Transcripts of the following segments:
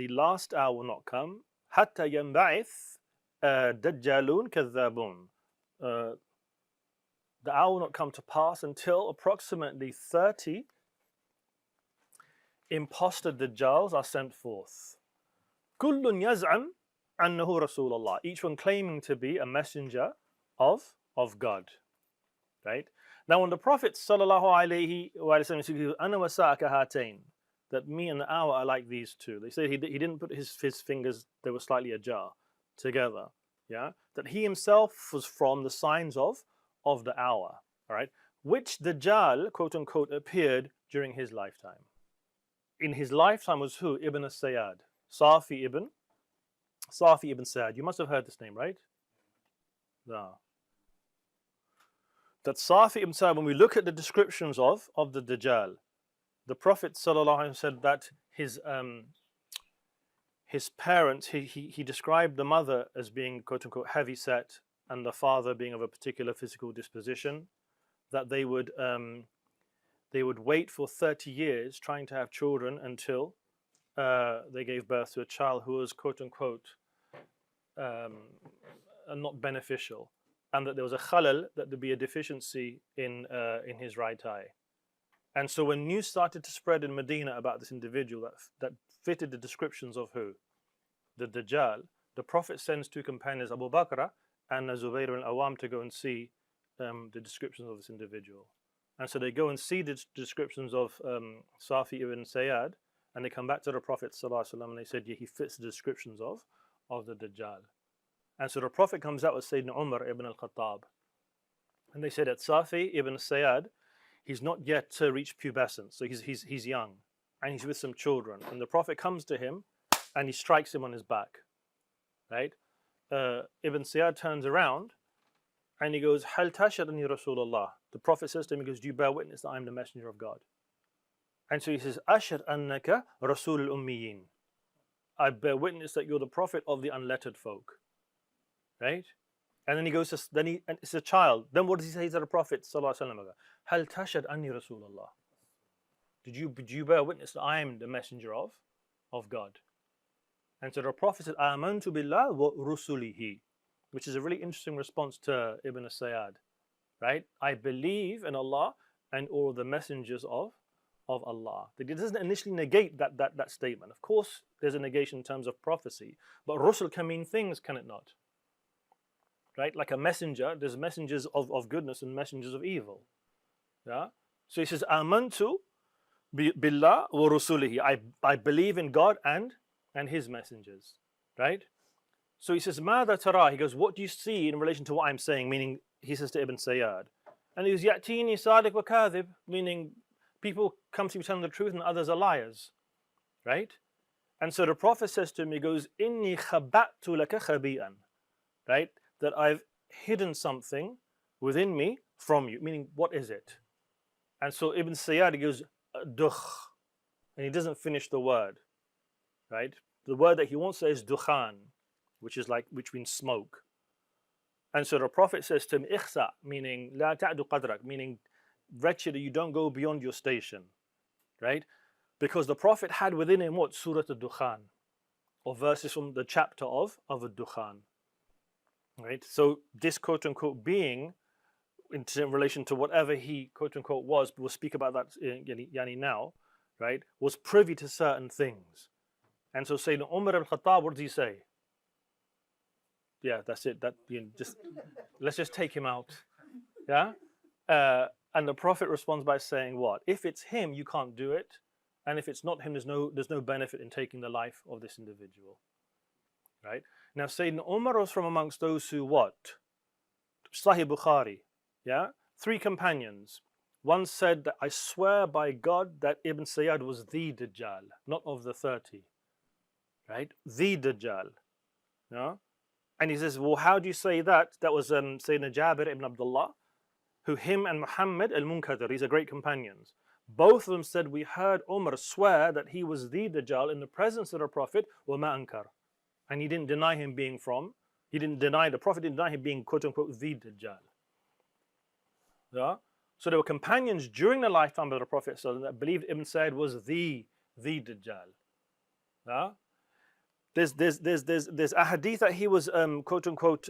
the last hour will not come. حتى ينبعث دجالون كذابون. The hour will not come to pass until approximately 30 impostor Dajjals are sent forth. كل يزعم أنه رسول الله. Each one claiming to be a messenger of God. Right? Now when the Prophet sallallahu alaihi wasallam said, "Ana wa sa'aka hatain," that me and the hour are like these two. They say he didn't put his fingers, they were slightly ajar together. Yeah? That he himself was from the signs of the hour. All right? Which Dajjal, quote unquote, appeared during his lifetime. In his lifetime was who? Ibn Sayyād. Safi ibn Sayyād. You must have heard this name, right? No. That Safi ibn Sayyād, when we look at the descriptions of the Dajjal, the Prophet ﷺ said that his parents, he described the mother as being quote unquote heavy set and the father being of a particular physical disposition, that they would wait for 30 years trying to have children until they gave birth to a child who was quote unquote not beneficial, and that there was a khalal, that there'd be a deficiency in his right eye. And so when news started to spread in Medina about this individual that fitted the descriptions of who? The Dajjal, the Prophet sends two companions, Abu Bakr and Zubayr al-Awam, to go and see the descriptions of this individual. And so they go and see the descriptions of Safi ibn Sayyād, and they come back to the Prophet ﷺ and they said, yeah, he fits the descriptions of the Dajjal. And so the Prophet comes out with Sayyidina Umar ibn al-Khattab. And they said that Safi ibn Sayyād, he's not yet reached pubescence, so he's young, and he's with some children. And the Prophet comes to him and he strikes him on his back. Right? Ibn Sayyād turns around and he goes, Hal tashhad anni Rasulullah. The Prophet says to him, he goes, do you bear witness that I am the messenger of God? And so he says, Ashhad annaka Rasul al-Ummiyin. I bear witness that you're the Prophet of the unlettered folk. Right? And then he goes, and it's a child. Then what does he say to the Prophet sallallahu alaihi wasallam? Hal tashhad anni Rasulullah. Did you bear witness that I am the messenger of God? And so the Prophet said, Amantu billah wa rusulihi, which is a really interesting response to Ibn Sayyād. Right? I believe in Allah and all the messengers of Allah. It doesn't initially negate that statement. Of course, there's a negation in terms of prophecy, but Rusul can mean things, can it not? Right? Like a messenger, there's messengers of goodness and messengers of evil. Yeah? So he says, Amantu billah wa rusulihi. I believe in God and his messengers. Right? So he says, Mada tara. He goes, what do you see in relation to what I'm saying? Meaning, he says to Ibn Sayyād. And he goes, Ya'tini sadiq wa kadhib, meaning people come to me telling the truth and others are liars. Right? And so the Prophet says to him, he goes, Inni khaba'tu laka khabi'an. Right? That I've hidden something within me from you. Meaning, what is it? And so Ibn Sayyād, he goes, dukh. And he doesn't finish the word. Right? The word that he wants to say is dukhan, which means smoke. And so the Prophet says to him, ikhsa, meaning la ta'du qadrak, meaning wretched, you don't go beyond your station. Right? Because the Prophet had within him what? Surah al-Dukhan, or verses from the chapter of al-Dukhan. Right? So this quote unquote being, in relation to whatever he quote unquote was, we'll speak about that yani now, right, was privy to certain things. And so Sayyidina Umar al-Khattab, what does he say? Yeah, that's it. That let's just take him out. Yeah? And the Prophet responds by saying what? If it's him, you can't do it. And if it's not him, there's no benefit in taking the life of this individual. Right? Now Sayyidina Umar was from amongst those who what? Sahih Bukhari. Yeah? 3 companions. One said that I swear by God that Ibn Sayyād was the Dajjal, not of the 30. Right? The Dajjal. Yeah? And he says, well, how do you say that? That was Sayyidina Jabir ibn Abdullah, who him and Muhammad al-Munkadir, these are great companions. Both of them said, we heard Umar swear that he was the Dajjal in the presence of the Prophet, وَمَا أَنْكَرَ. And he didn't deny him being the Prophet didn't deny him being quote unquote the Dajjal. Yeah? So there were companions during the lifetime of the Prophet that believed Ibn Sayyād was the Dajjal. Yeah? There's a hadith that he was quote unquote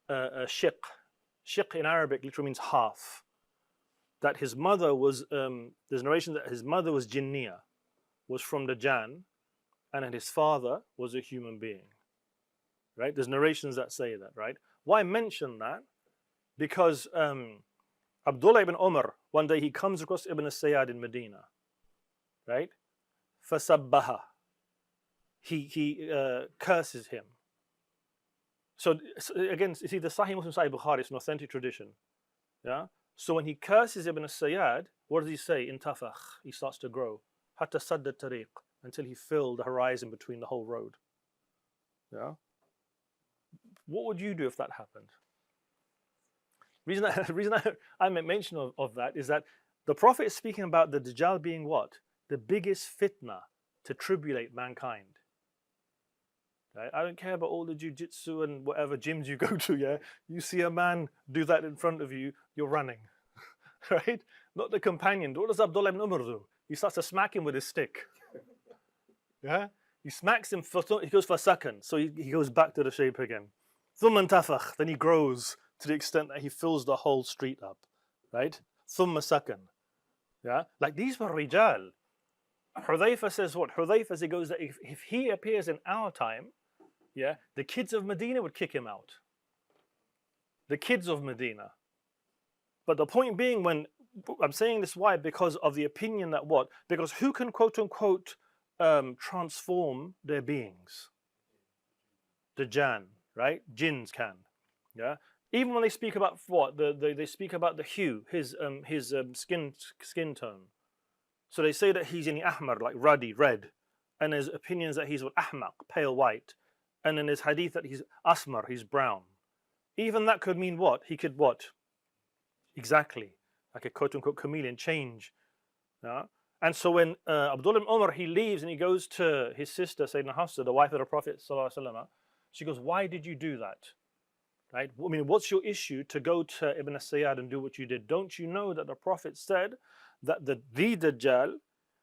shiq. Shiq in Arabic literally means half. That his mother was there's narration that his mother was jinniya, was from the Jan, and that his father was a human being. Right? There's narrations that say that, right? Why mention that? Because Abdullah ibn Umar, one day he comes across Ibn Sayyād in Medina, right? فَسَبَّهَا. He curses him. So again, you see, the Sahih Muslim, Sahih Bukhari, it's an authentic tradition. Yeah. So when he curses Ibn Sayyād, what does he say? Intafakh. He starts to grow. Hatta sadda tariq, until he filled the horizon between the whole road. Yeah. What would you do if that happened? Reason I make mention of that is that the Prophet is speaking about the Dajjal being what? The biggest fitna to tribulate mankind. Right? I don't care about all the jiu-jitsu and whatever gyms you go to, yeah? You see a man do that in front of you, you're running. Right? Not the companion. What does Abdullah ibn Umar do? He starts to smack him with his stick. Yeah? He smacks him, he goes for a second, so he goes back to the shape again. ثُمَّ انْتَفَخ. Then he grows to the extent that he fills the whole street up. Right? ثُمَّ سَكَنْ. Yeah? Like these were rijal. Hudhayfa says what? Hudhayfa, he goes that if he appears in our time, yeah, the kids of Medina would kick him out. The kids of Medina. But the point being, when I'm saying this, why? Because of the opinion that what? Because who can quote unquote transform their beings? The Jan, right? Jinns can. Yeah. Even when they speak about what? They speak about the hue, his skin tone. So they say that he's in the ahmar, like ruddy, red. And there's opinions that he's what? Ahmaq, pale white. And then there's hadith that he's asmar, he's brown. Even that could mean what? He could what? Exactly. Like a quote-unquote chameleon, change. Yeah? And so when Abdullah ibn Umar, he leaves and he goes to his sister, Sayyidina Hafsa, the wife of the Prophet ﷺ, she goes, why did you do that? Right? I mean, what's your issue to go to Ibn Sayyād and do what you did? Don't you know that the Prophet said that the Dajjal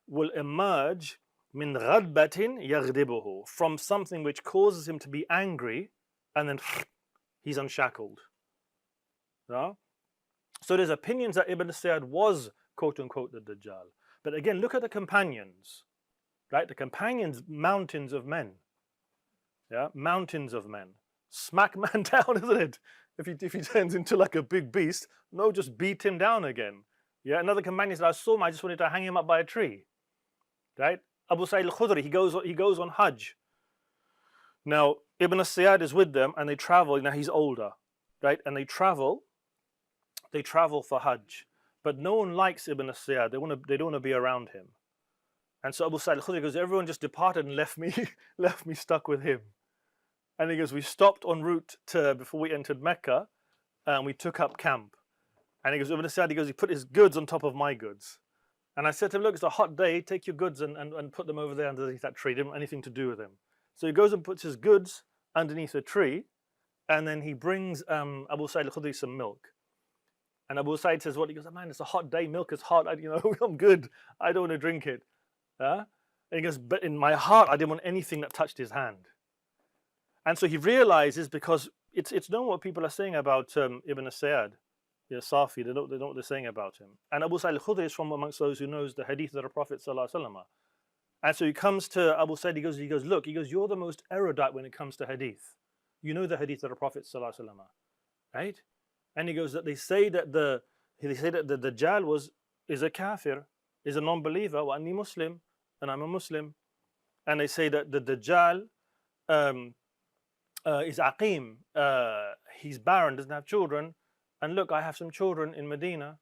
will emerge min ghadbatin yaghdibuhu, from something which causes him to be angry, and then he's unshackled. Yeah? So there's opinions that Ibn Sayyād was quote unquote the Dajjal. But again, look at the companions. Right? The companions, mountains of men. Yeah, mountains of men. Smack man down, isn't it? If he turns into like a big beast, no, just beat him down again. Yeah, another companion said, I saw him, I just wanted to hang him up by a tree. Right? Abu Sa'id al-Khudri, he goes on Hajj. Now, Ibn Sayyād is with them and they travel. Now he's older, right? And they travel for Hajj. But no one likes Ibn Sayyād. They don't want to be around him. And so Abu Sa'id al-Khudri goes, everyone just departed and left me stuck with him. And he goes, we stopped en route before we entered Mecca, and we took up camp. And he goes, Ibn Sayyād, he put his goods on top of my goods. And I said to him, look, it's a hot day, take your goods and put them over there underneath that tree. Didn't want anything to do with him. So he goes and puts his goods underneath a tree, and then he brings Abu Sa'id al-Khudri some milk. And Abu Sa'id says, what? He goes, man, it's a hot day, milk is hot, I'm good, I don't want to drink it. And he goes, but in my heart, I didn't want anything that touched his hand. And so he realizes, because it's known what people are saying about Ibn Sayyād, Safi, they know what they're saying about him. And Abu Sa'id al-Khudri is from amongst those who knows the hadith of the Prophet ﷺ. And so he comes to Abu Sa'id, he goes, look, you're the most erudite when it comes to hadith. You know the hadith of the Prophet ﷺ, right? And he goes that they say that the Dajjal is a kafir, is a non-believer, wa anni Muslim, and I'm a Muslim. And they say that the Dajjal is aqim, he's barren, doesn't have children. And look, I have some children in Medina.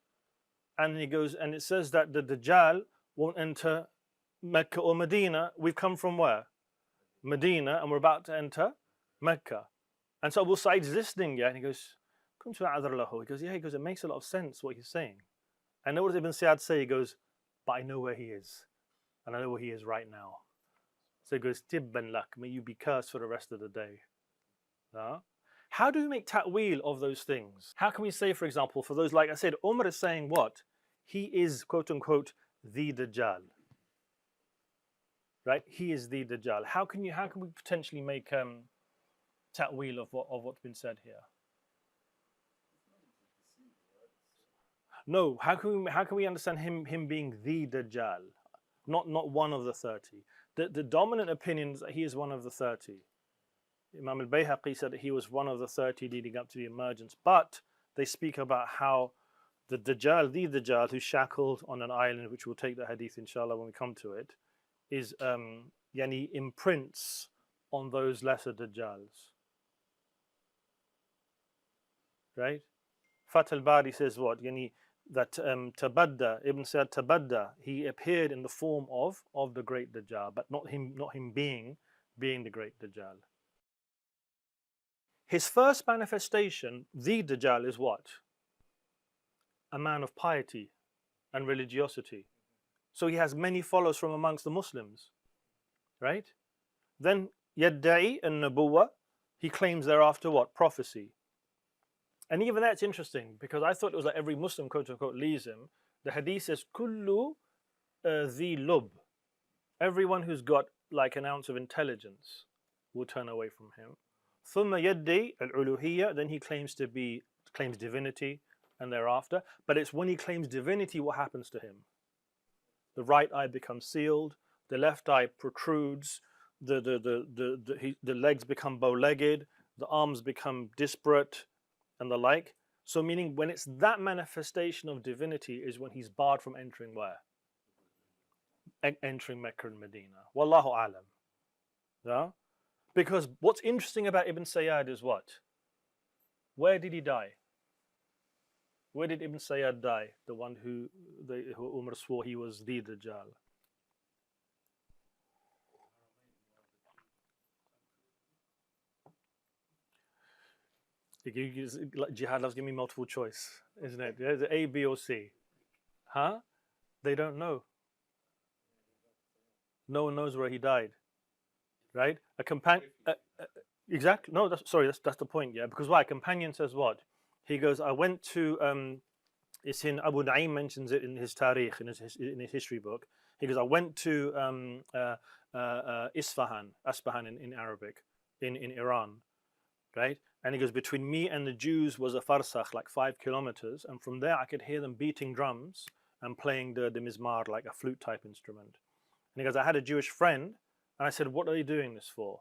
And he goes, and it says that the Dajjal won't enter Mecca or Medina. We've come from where? Medina, and we're about to enter Mecca. And so Abu Sa'id's listening, yeah, and he goes, he goes, yeah, it makes a lot of sense what he's saying. And then what does Ibn Sayyād say? He goes, but I know where he is. And I know where he is right now. So he goes, Tibban lak, may you be cursed for the rest of the day. How do we make ta'weel of those things? How can we say, for example, for those, like I said, Umar is saying what? He is, quote unquote, the Dajjal. right? He is the Dajjal. How can we potentially make ta'wil of what's been said here? No, how can we understand him being the Dajjal, not one of the 30? The dominant opinion is that he is one of the 30. Imam al-Bayhaqi said that he was one of the 30 leading up to the emergence, but they speak about how the Dajjal who's shackled on an island, which we'll take the hadith inshallah when we come to it, is yani imprints on those lesser Dajjals. Right? Fath al-Bari says what? Yani that Tabadda, Ibn Sayyād Tabadda, he appeared in the form of the great Dajjal, but not him being the great Dajjal. His first manifestation, the Dajjal, is what? A man of piety and religiosity. So he has many followers from amongst the Muslims, right? Then Yadda'i an-Nabuwwa, he claims thereafter what? Prophecy. And even that's interesting, because I thought it was like every Muslim, quote unquote, leaves him. The hadith says, Kullu dhi lub. Everyone who's got like an ounce of intelligence will turn away from him. Thumma yaddi al-uluhiyya, then he claims divinity, and thereafter. But it's when he claims divinity, what happens to him? The right eye becomes sealed, the left eye protrudes, the legs become bow-legged, the arms become disparate, and the like. So meaning when it's that manifestation of divinity is when he's barred from entering where? Entering Mecca and Medina. Wallahu alam. Yeah? Because what's interesting about Ibn Sayyād is what? Where did he die? Where did Ibn Sayyād die? The one who Umar swore he was the Dajjal. Jihad loves giving me multiple choice, isn't it? Yeah, the A, B, or C. Huh? They don't know. No one knows where he died, right? A companion. Exactly. No, that's the point. Yeah, because why? A companion says what? He goes, I went to. It's in Abu Na'im mentions it in his Tarikh, in his history book. He goes, I went to Isfahan in Arabic, in Iran, right? And he goes, between me and the Jews was a farsakh, like 5 kilometers, and from there I could hear them beating drums and playing the mizmar, like a flute type instrument. And he goes, I had a Jewish friend, and I said, what are they doing this for?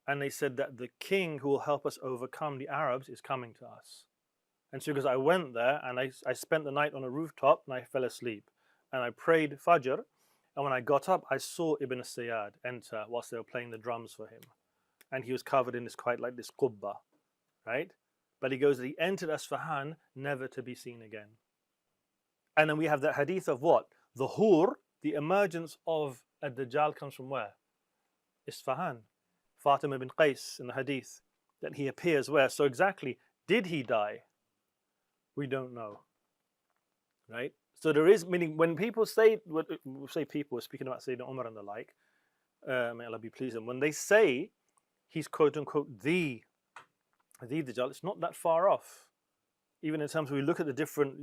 And they said that the king who will help us overcome the Arabs is coming to us. And so he goes, I went there and I spent the night on a rooftop and I fell asleep. And I prayed Fajr, and when I got up, I saw Ibn Sayyād enter whilst they were playing the drums for him. And he was covered in this quite like this qubba, right? But he goes, he entered Isfahan, never to be seen again. And then we have that hadith of what? The Hur, the emergence of a Dajjal comes from where? Isfahan. Fatima ibn Qais in the hadith, that he appears where? So exactly, did he die? We don't know, right? So there is, meaning when people say people, speaking about Sayyidina Umar and the like, may Allah be pleased with them, when they say he's quote unquote the Dajjal, it's not that far off. Even in terms of we look at the different,